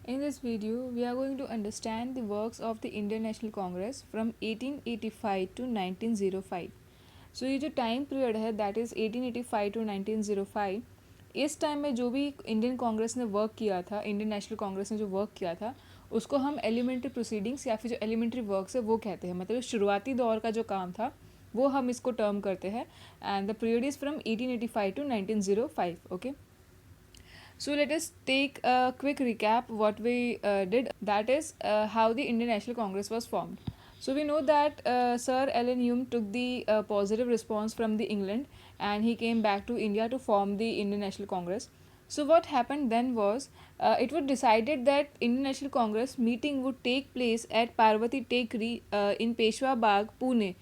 In this video, we are going to understand the works of the Indian National Congress from 1885 to 1905. So ये जो time period है that is 1885 to 1905, इस time में जो भी Indian Congress ने work किया था, इंडियन नेशनल कांग्रेस ने जो वर्क किया था, उसको हम एलिमेंट्री प्रोसीडिंग्स या फिर जो एलिमेंट्री वर्क्स है वो कहते हैं. मतलब शुरुआती दौर का जो काम था वो हम इसको टर्म करते हैं. And the period is from 1885 to 1905. Okay, so let us take a quick recap what we did. That is how the Indian National Congress was formed. So we know that Sir Ellen Hume took the positive response from the England, and he came back to India to form the Indian National Congress. So what happened then was it was decided that Indian National Congress meeting would take place at Parvati Tekri in Peshwa Bagh, Pune.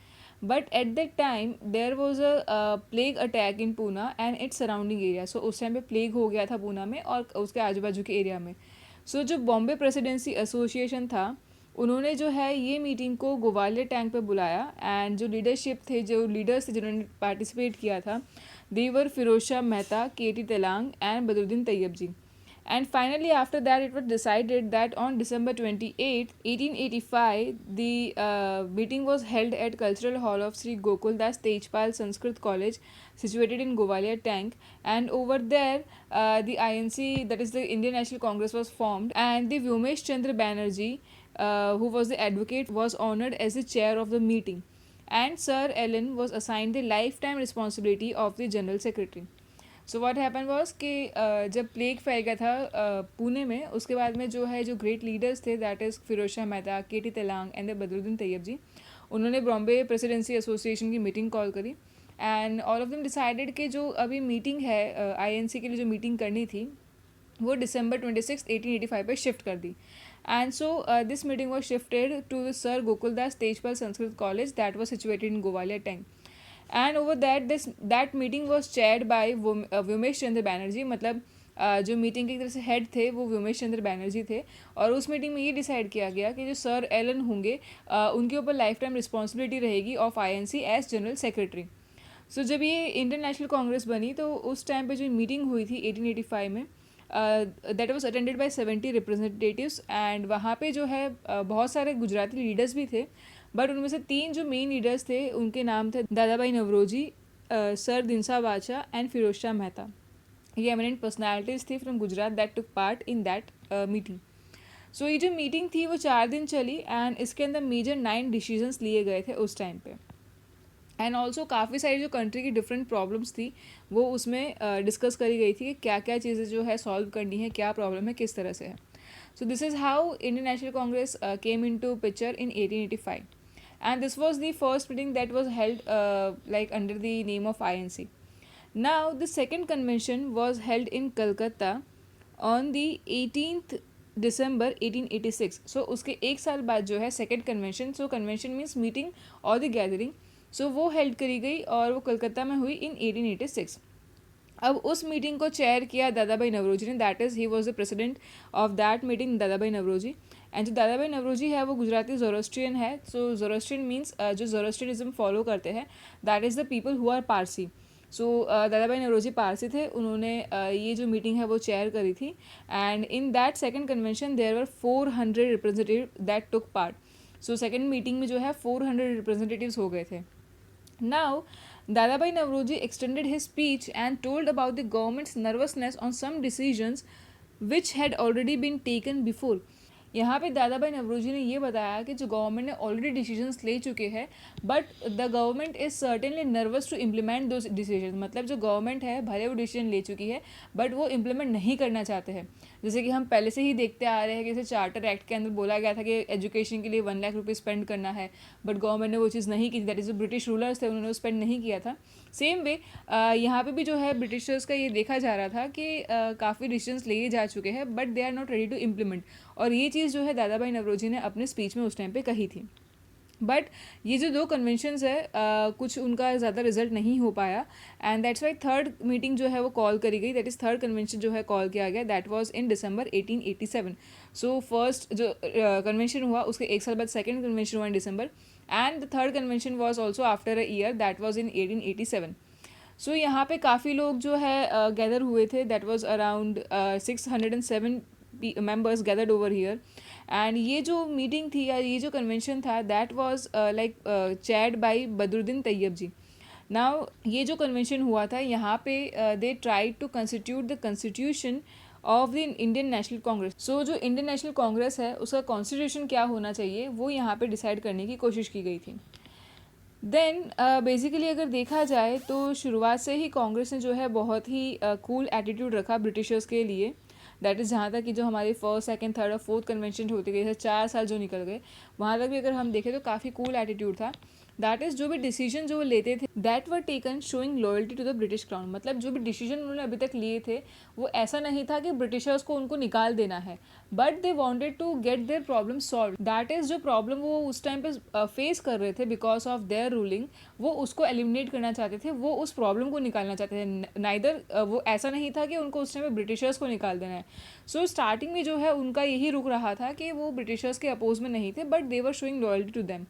But at that time there was a plague attack in Pune and its surrounding area. So उस time पे plague हो गया था पूना में और उसके आजू बाजू के एरिया में. सो जो बॉम्बे प्रेसिडेंसी एसोसिएशन था उन्होंने जो है ये मीटिंग को ग्वालियर टैंक पे बुलाया. एंड जो लीडरशिप थे, जो लीडर्स थे जिन्होंने पार्टिसिपेट किया था, they were Firoz Shah Mehta, K T Telang and Badruddin Tyabji. And finally, after that, it was decided that on December 28, 1885, the meeting was held at Cultural Hall of Sri Gokul Das Tejpal Sanskrit College, situated in Gwalior Tank. And over there, the INC, that is the Indian National Congress, was formed. And the Vyumesh Chandra Banerjee, who was the advocate, was honored as the chair of the meeting. And Sir Ellen was assigned the lifetime responsibility of the General Secretary. So what happen was कि जब plague फैल गया था पुणे में, उसके बाद में जो है जो ग्रेट लीडर्स थे that is Firoz Shah Mehta, K T Telang and Badruddin Tyabji, उन्होंने बॉम्बे प्रेसिडेंसी एसोसिएशन की मीटिंग कॉल करी. And all of them decided कि जो अभी मीटिंग है आईएनसी के लिए जो मीटिंग करनी थी वो December 26, 1885 पे शिफ्ट कर दी. And so this meeting was shifted to the sir Gokuldas Tejpal Sanskrit college that was situated in Gwalior tank. And over that meeting was chaired by Womesh Chandra Banerjee. मतलब जो मीटिंग की तरफ से हेड थे वो व्योमेश चंद्र बैनर्जी थे. और उस मीटिंग में ये डिसाइड किया गया कि जो सर एलन होंगे उनके ऊपर लाइफ टाइम रिस्पॉन्सिबिलिटी रहेगी of INC as general secretary. So जब ये इंडियन नेशनल कांग्रेस बनी तो उस टाइम पे जो मीटिंग हुई थी 1885 में, that was attended by 70 representatives. And वहाँ पे जो है बहुत सारे गुजराती लीडर्स भी थे. बट उनमें से 3 जो मेन लीडर्स थे उनके नाम थे दादा भाई नवरोजी, सर दिनसा बाचा एंड फिरोज शाह मेहता. ये एमिनेंट पर्सनैलिटीज़ थी from Gujarat that took part in that meeting. So ये जो मीटिंग थी वो 4 दिन चली एंड इसके अंदर मेजर 9 डिसीजंस लिए गए थे उस टाइम पे. एंड ऑल्सो काफ़ी सारी जो कंट्री की डिफरेंट प्रॉब्लम्स थी वो उसमें डिस्कस करी गई थी कि क्या क्या चीज़ें जो है सॉल्व करनी है, क्या प्रॉब्लम है, किस तरह से है. So this is how Indian national Congress came into picture in 1885. And this was the first meeting that was held like under the name of INC. Now the second convention was held in Calcutta on the 18th December 1886. So उसके एक साल बाद जो है second convention, सो convention means meeting और the gathering, सो वो held करी गई और वो कलकत्ता में हुई इन 1886. अब उस मीटिंग को चेयर किया दादा भाई नवरोजी ने. That is he was the president of that meeting, दादा भाई नवरोजी. एंड जो दादा भाई नवरोजी है वो गुजराती जोरोस्ट्रियन है. सो जोरोस्ट्रियन मीन्स जो जोरोस्ट्रियनिज्म फॉलो करते हैं, that is the people who are Parsi. So Dadabhai Naoroji Parsi थे. उन्होंने ये जो मीटिंग है वो चेयर करी थी. And in that second convention there were 400 representative that took part. So second meeting में जो है 400 रिप्रेजेंटेटिव्स हो गए थे. Now, Dadabhai Navroji extended his speech and told about the government's nervousness on some decisions which had already been taken before. यहाँ पे दादा भाई नवरोजी ने ये बताया कि जो गवर्नमेंट ने ऑलरेडी डिसीजंस ले चुके हैं but the government is certainly nervous to implement दो डिसीजन. मतलब जो गवर्नमेंट है भले वो डिसीजन ले चुकी है बट वो इम्प्लीमेंट नहीं करना चाहते हैं. जैसे कि हम पहले से ही देखते आ रहे हैं कि जैसे चार्टर एक्ट के अंदर बोला गया था कि एजुकेशन के लिए 1 लाख रुपये स्पेंड करना है, बट गवर्नमेंट ने वो चीज़ नहीं की. दैट इज़ जो ब्रिटिश रूलर्स थे उन्होंने वो स्पेंड नहीं किया था. सेम वे यहाँ पे भी जो है ब्रिटिशर्स का ये देखा जा रहा था कि काफ़ी डिसीजंस लिए जा चुके हैं but they are not ready to implement. और ये चीज़ जो है दादा भाई नवरोजी ने अपने स्पीच में उस टाइम पे कही थी. बट ये जो 2 कन्वेंशंस है कुछ उनका ज़्यादा रिजल्ट नहीं हो पाया. And that's why third meeting जो है वो कॉल करी गई. दैट इज़ थर्ड कन्वेंशन जो है कॉल किया गया. That was in December 1887. So first जो कन्वेंशन हुआ उसके एक साल बाद सेकेंड कन्वेंशन हुआ इन December. And the third convention was also after a year, that was in 1887. सो यहाँ पे काफ़ी लोग जो है गैदर हुए थे. That was around 607 members gathered over here. And ये जो मीटिंग थी या ये जो कन्वेंशन था that was like chaired by Badruddin Tyabji. Now ये जो कन्वेंशन हुआ था यहाँ पे they try to constitute the constitution of the Indian national Congress. So जो इंडियन नेशनल कांग्रेस है उसका कॉन्स्टिट्यूशन क्या होना चाहिए वो यहाँ पे डिसाइड करने की कोशिश की गई थी. देन बेसिकली अगर देखा जाए तो शुरुआत से ही कांग्रेस ने जो है बहुत ही कूल एटीट्यूड रखा ब्रिटिशर्स के लिए. दैट इज़ जहाँ तक कि जो हमारी फर्स्ट सेकंड थर्ड और फोर्थ कन्वेंशन होती गई है 4 साल जो निकल गए वहाँ तक भी अगर हम देखें तो काफ़ी कूल एटीट्यूड था. दैट इज़ जो भी डिसीजन जो वो लेते थे that were taken showing loyalty to the British crown. मतलब जो भी डिसीजन उन्होंने अभी तक लिए थे वो ऐसा नहीं था कि ब्रिटिशर्स को उनको निकाल देना है, but they wanted to get their problem solve. That is जो प्रॉब्लम वो उस टाइम पे फेस कर रहे थे बिकॉज ऑफ देयर रूलिंग वो उसको एलिमिनेट करना चाहते थे, वो उस प्रॉब्लम को निकालना चाहते थे. नाइदर वो ऐसा नहीं था कि उनको उस टाइम पे ब्रिटिशर्स को निकाल देना है. सो स्टार्टिंग में जो है उनका यही रुक रहा था कि वो ब्रिटिशर्स के अपोज में नहीं थे but they were showing loyalty to them.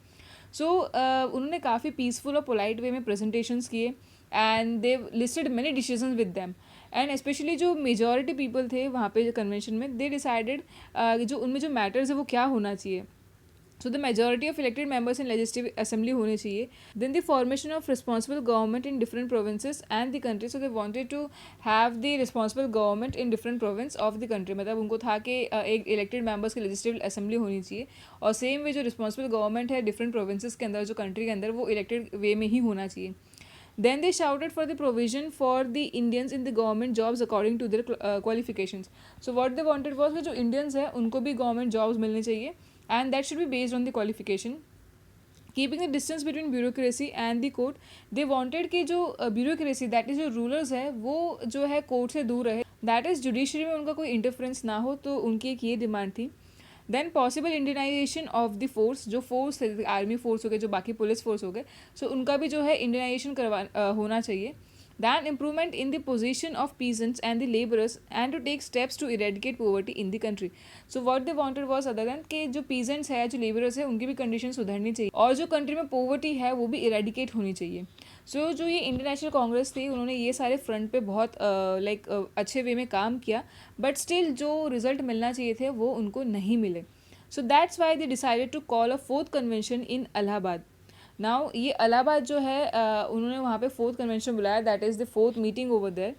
So उन्होंने काफ़ी पीसफुल और पोलाइट वे में प्रेजेंटेशंस किए and they listed many decisions with them. And specially जो मेजॉरिटी पीपल थे वहाँ पे जो कन्वेंशन में दे डिसाइडेड जो उनमें जो मैटर्स है वो क्या होना चाहिए. So the majority of elected members in legislative assembly होने चाहिए. Then the formation of responsible government in different provinces and the country. So they wanted to have the responsible government in different province of the country. मतलब उनको था कि एक elected members की legislative assembly होनी चाहिए और same way जो responsible government है different provinces के अंदर जो country के अंदर वो elected way में ही होना चाहिए. Then they shouted for the provision for the Indians in the government jobs according to their qualifications. So what they wanted was कि जो Indians है उनको भी government jobs मिलने चाहिए and that should be based on the qualification. Keeping the distance between bureaucracy and the court, they wanted कि जो bureaucracy that is जो rulers है वो जो है court से दूर रहे, that is judiciary में उनका कोई interference ना हो, तो उनकी एक ये डिमांड थी. Then possible Indianization of the force, जो फोर्स है आर्मी फोर्स हो गए जो बाकी पुलिस फोर्स हो गए सो उनका भी जो है इंडियनाइजेशन होना चाहिए. Then improvement in the position of peasants and the laborers and to take steps to eradicate poverty in the country. So what they wanted was other than कि जो peasants है जो laborers है उनकी भी condition सुधरनी चाहिए और जो country में poverty है वो भी eradicate होनी चाहिए. So जो ये इंडियन नेशनल कांग्रेस थी उन्होंने ये सारे फ्रंट पे बहुत अच्छे वे में काम किया बट स्टिल जो रिजल्ट मिलना चाहिए थे वो उनको नहीं मिले. So that's why they decided to call a fourth convention in Allahabad. Now ये इलाहाबाद जो है उन्होंने वहाँ पे फोर्थ कन्वेंशन बुलाया, that is the fourth meeting over there.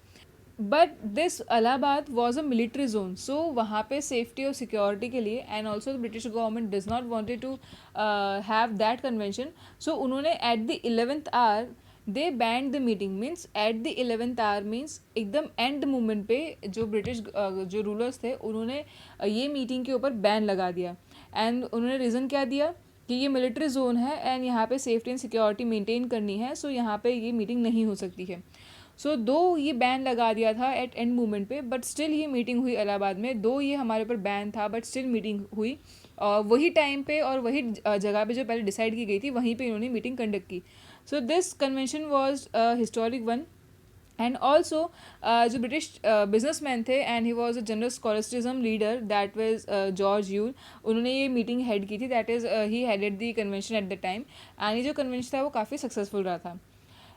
But this Allahabad was a military zone, so वहाँ पे सेफ्टी और सिक्योरिटी के लिए and also the British government does not wanted to have that convention. So उन्होंने at the 11th hour they banned the meeting. Means at the 11th hour means एकदम end moment पे जो British जो rulers थे उन्होंने ये meeting के ऊपर बैन लगा दिया. एंड उन्होंने रीज़न क्या दिया कि ये मिलिट्री जोन है एंड यहाँ पे सेफ्टी एंड सिक्योरिटी मेंटेन करनी है, सो यहाँ पे ये मीटिंग नहीं हो सकती है. सो दो ये बैन लगा दिया था एट एंड मोमेंट पे बट स्टिल ये मीटिंग हुई इलाहाबाद में. दो ये हमारे ऊपर बैन था बट स्टिल मीटिंग हुई और वही टाइम पे और वही जगह पे जो पहले डिसाइड की गई थी वहीं पे इन्होंने मीटिंग कंडक्ट की. So this convention was historic one. And also जो ब्रिटिश बिजनेसमैन थे and he was a general scholasticism leader that was George Yule, उन्होंने ये मीटिंग हेड की थी. That is he headed the convention at the time and ये जो convention था वो काफ़ी सक्सेसफुल रहा था.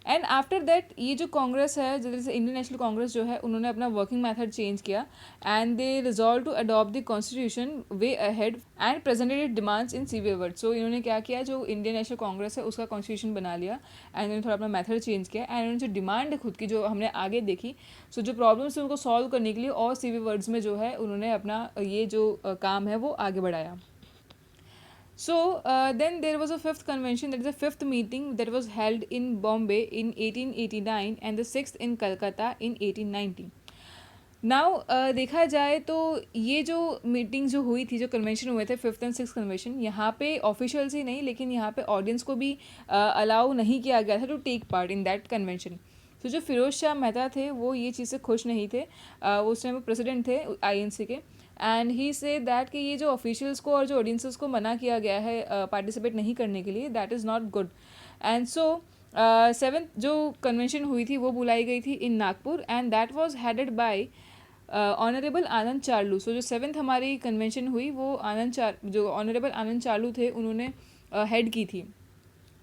एंड आफ्टर दैट ये जो कांग्रेस है जैसे इंडियन नेशनल कांग्रेस जो है उन्होंने अपना वर्किंग मेथड चेंज किया and they resolve to adopt the constitution way ahead and presented it demands in severe word. So इन्होंने क्या किया, जो इंडियन नेशनल कांग्रेस है उसका कॉन्स्टिट्यूशन बना लिया एंड उन्होंने थोड़ा अपना मेथड चेंज किया एंड उन्होंने जो डिमांड है खुद की जो हमने आगे देखी सो जो प्रॉब्लम्स उनको सॉल्व करने के लिए और सीवियर वर्ड्स में जो है उन्होंने अपना ये जो काम है वो आगे बढ़ाया. So then there was a fifth convention, that is the fifth meeting that was held in Bombay in 1889 and the sixth in Calcutta in 1890. Now देखा जाए तो ये जो मीटिंग जो हुई थी, जो कन्वेंशन हुए थे फिफ्थ एंड सिक्स कन्वेंशन, यहाँ पे ऑफिशियल्स ही नहीं लेकिन यहाँ पे ऑडियंस को भी अलाउ नहीं किया गया था to take part in that convention. तो जो फिरोज शाह मेहता थे वो ये चीज़ से खुश नहीं थे. वो उस टाइम प्रेसिडेंट थे INC के एंड ही से दैट कि ये जो ऑफिशियल्स को और जो ऑडियंसेस को मना किया गया है पार्टिसिपेट नहीं करने के लिए, that is not good. And so seventh जो कन्वेंशन हुई थी वो बुलाई गई थी in Nagpur and that was headed by honourable Anand Charlu. So जो सेवेंथ हमारी कन्वेंशन हुई वो जो ऑनरेबल आनंद चार्लू थे उन्होंने हेड की थी.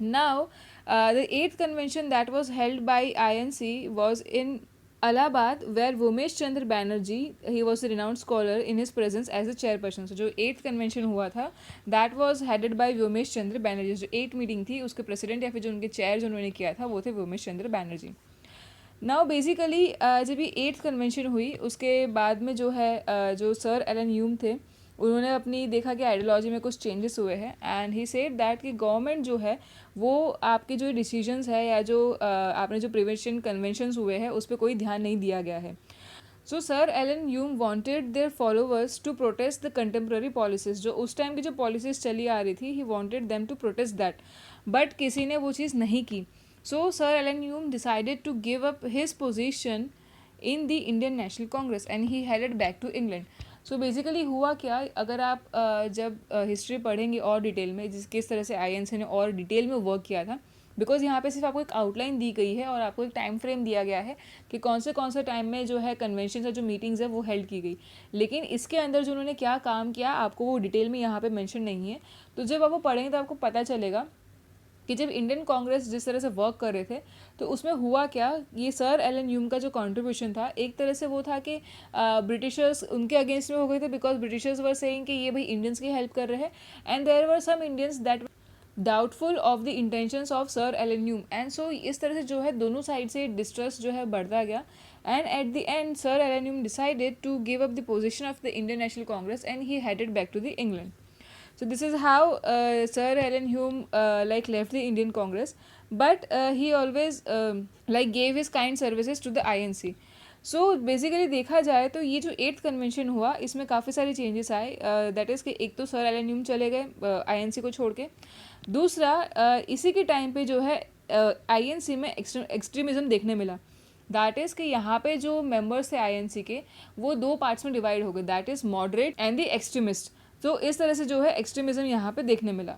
Now the eighth convention that was held by INC was in Allahabad, where Vomesh Chandra Banerjee, he was a renowned scholar in his presence as a chairperson. So जो 8th convention हुआ था, that was headed by Vomesh Chandra Banerjee. जो 8 meeting थी, उसके president या फिर जो उनके chair जो उन्होंने किया था, वो थे Vomesh Chandra Banerjee. Now basically जब ये 8th कन्वेंशन हुई, उसके बाद में जो है जो सर एलन ह्यूम थे, उन्होंने अपनी देखा कि आइडियोलॉजी में कुछ चेंजेस हुए हैं, एंड ही सेड दैट कि गवर्नमेंट जो है वो आपके जो डिसीजंस है या जो आपने जो प्रिवेंशन कन्वेंशंस हुए हैं उस पर कोई ध्यान नहीं दिया गया है. So sir Allan Hume wanted their followers to protest the contemporary policies. जो उस टाइम की जो पॉलिसीज चली आ रही थी, he wanted them to protest that, but किसी ने वो चीज़ नहीं की. So Sir Alan Hume decided to give up his position in the Indian National Congress and he headed back to England. So basically हुआ क्या, अगर आप जब हिस्ट्री पढ़ेंगे और डिटेल में किस तरह से INC ने और डिटेल में वर्क किया था, बिकॉज यहाँ पे सिर्फ आपको एक आउटलाइन दी गई है और आपको एक टाइम फ्रेम दिया गया है कि कौन से टाइम में जो है कन्वेंशन या जो मीटिंग्स है वो हेल्ड की गई, लेकिन इसके अंदर जो उन्होंने क्या काम किया आपको वो डिटेल में यहाँ पे मेंशन नहीं है. तो जब आप वो पढ़ेंगे तो आपको पता चलेगा कि जब इंडियन कांग्रेस जिस तरह से वर्क कर रहे थे तो उसमें हुआ क्या, ये सर एलन ह्यूम का जो कंट्रीब्यूशन था एक तरह से वो था कि ब्रिटिशर्स उनके अगेंस्ट में हो गए थे, बिकॉज ब्रिटिशर्स वर सेइंग कि ये भाई इंडियंस की हेल्प कर रहे हैं, and there were some Indians that doubtful of the intentions of sir Allan Hume. And so इस तरह से जो है दोनों साइड से डिस्ट्रस्ट जो है बढ़ता गया, and at the end sir Allan Hume decided to give up the position of the Indian national Congress and he headed back to the England. So this is how Sir Alan Hume like left the Indian Congress, but he always like gave his kind services to the INC. So basically देखा जाए तो ये जो 8th convention हुआ इसमें काफ़ी सारे changes आए. दैट इज़ कि एक तो सर एलन ह्यूम चले गए INC को छोड़ के, दूसरा इसी के टाइम पे जो है INC में एक्सट्रीमिज़म देखने मिला. दैट इज़ कि यहाँ पे जो मेंबर्स थे INC के वो दो पार्ट्स में डिवाइड हो गए, that is moderate and the extremist. तो इस तरह से जो है एक्सट्रीमिज़म यहाँ पे देखने मिला.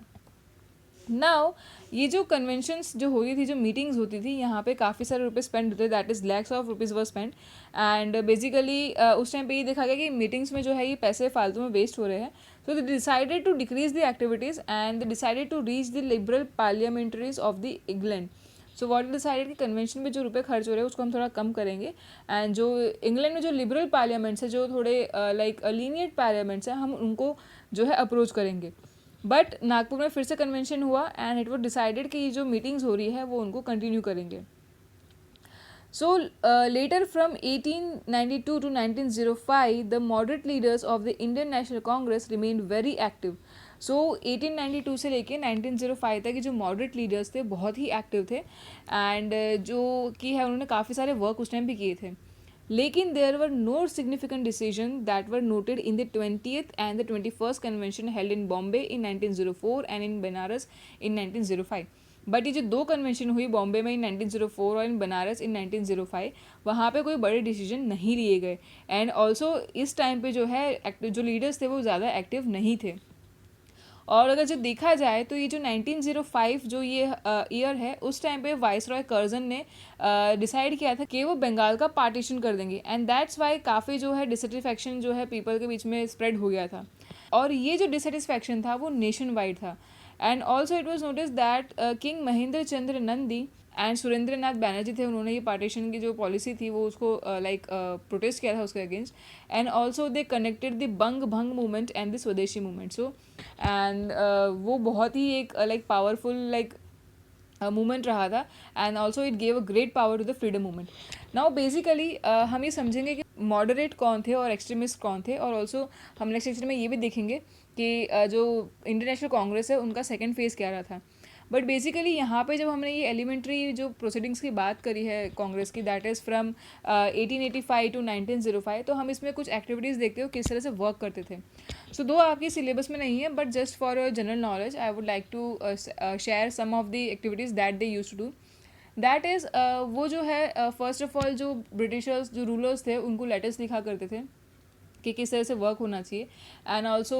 नाउ ये जो कन्वेंशंस जो होती थी, जो मीटिंग्स होती थी, यहाँ पे काफ़ी सारे रुपये स्पेंड होते, that is lakhs of rupees were spend. And basically उस टाइम पे ये देखा गया कि मीटिंग्स में जो है ये पैसे फालतू में वेस्ट हो रहे हैं. So they decided to decrease the activities and they decided to reach the liberal parliamentaries of the England. So what decided कि कन्वेंशन में जो रुपए खर्च हो रहे हैं उसको हम थोड़ा कम करेंगे, एंड जो इंग्लैंड में जो लिबरल पार्लियामेंट्स है, जो थोड़े लाइक लीनियट पार्लियामेंट्स हैं, हम उनको जो है अप्रोच करेंगे. बट नागपुर में फिर से कन्वेंशन हुआ एंड इट वॉज डिसाइडेड कि ये जो मीटिंग्स हो रही है वो उनको कंटिन्यू करेंगे. So later from 1892 to 1905 the moderate leaders of the Indian national Congress remained very active. So 1892 से लेके 1905 तक ये जो मॉडरेट लीडर्स थे बहुत ही एक्टिव थे, एंड जो कि है उन्होंने काफ़ी सारे वर्क उस टाइम भी किए थे. लेकिन there were no significant decision that were noted in the 20th and the 21st convention held in Bombay in 1904 and in Banaras in 1905. But ये जो दो कन्वेंशन हुई बॉम्बे में इन 1904 और इन बनारस इन 1905, वहाँ पे कोई बड़े डिसीजन नहीं लिए गए, एंड ऑल्सो इस टाइम पे जो है जो लीडर्स थे वो ज़्यादा एक्टिव नहीं थे. और अगर जब देखा जाए तो ये जो 1905 जो ये ईयर है, उस टाइम पे वाइसरॉय कर्जन ने डिसाइड किया था कि वो बंगाल का पार्टीशन कर देंगे, एंड दैट्स वाई काफ़ी जो है डिससेटिस्फैक्शन जो है पीपल के बीच में स्प्रेड हो गया था. और ये जो डिससेटिस्फैक्शन था वो नेशन वाइड था. And also it was notice that king Mahendra Chandra Nandi and Surendra Nath Banerjee थे, उन्होंने ये पार्टीशन की जो पॉलिसी थी वो उसको लाइक प्रोटेस्ट किया था उसके against. And also they connected the बंग भंग मूवमेंट एंड द स्वदेशी मूवमेंट. सो एंड वो बहुत ही एक लाइक पावरफुल लाइक मूवमेंट रहा था, and also it gave a great power to the freedom movement. Now basically हम ये समझेंगे कि मॉडरेट कौन थे और एक्सट्रीमिस्ट कौन थे, और ऑल्सो हम नेक्स्ट लेक्चर में ये भी देखेंगे कि जो इंडियन नेशनल कांग्रेस है उनका सेकेंड फेज़ क्या रहा था. बट बेसिकली यहाँ पे जब हमने ये एलिमेंट्री जो प्रोसीडिंग्स की बात करी है कांग्रेस की, दैट इज़ फ्रॉम 1885 to 1905, तो हम इसमें कुछ एक्टिविटीज़ देखते हो किस तरह से वर्क करते थे. सो दो आपकी सिलेबस में नहीं है, but just for general knowledge I would like to share some of the activities that they use to do. That is वो जो है फर्स्ट ऑफ ऑल जो ब्रिटिशर्स जो रूलर्स थे उनको लेटर्स लिखा करते थे कि किस तरह से वर्क होना चाहिए, and also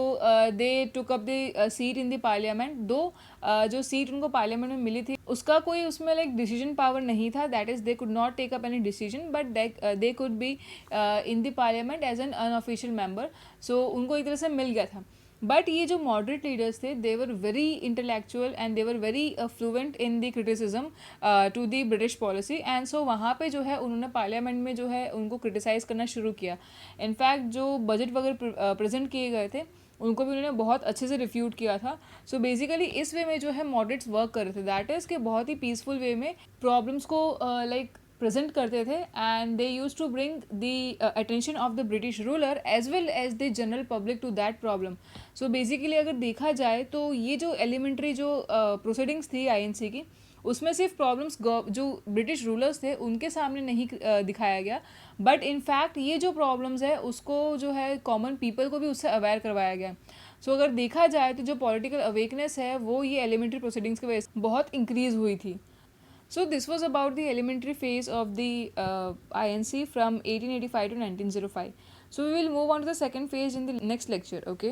they took up the seat in the parliament. दो जो सीट उनको पार्लियामेंट में मिली थी उसका कोई उसमें लाइक डिसीजन पावर नहीं था, that is they could not take up any decision, but they could be in the parliament as an unofficial member. So उनको एक तरह से मिल गया था. बट ये जो मॉडरेट लीडर्स थे they were very intellectual and they were very fluent in the criticism to the British policy, and so वहाँ पे जो है उन्होंने पार्लियामेंट में जो है उनको क्रिटिसाइज़ करना शुरू किया. इनफैक्ट जो बजट वगैरह प्रेजेंट किए गए थे उनको भी उन्होंने बहुत अच्छे से रिफ्यूट किया था. सो बेसिकली इस वे में जो है मॉडरेट्स वर्क कर रहे थे, दैट इज़ कि बहुत ही पीसफुल वे में प्रॉब्लम्स को लाइक प्रेजेंट करते थे, and they use to bring the attention of the British ruler as well as the general public to that problem. So basically अगर देखा जाए तो ये जो एलिमेंट्री जो प्रोसीडिंग्स थी आईएनसी की, उसमें सिर्फ प्रॉब्लम्स जो ब्रिटिश रूलर्स थे उनके सामने नहीं दिखाया गया, बट इनफैक्ट ये जो प्रॉब्लम्स है उसको जो है कॉमन पीपल को भी उससे अवेयर करवाया गया. सो अगर देखा जाए तो जो पॉलिटिकल अवेकनेस है वो ये एलिमेंट्री प्रोसीडिंग्स की वजह से बहुत इंक्रीज हुई थी. So this was about the elementary phase of the INC from 1885 to 1905. So we will move on to the second phase in the next lecture. Okay.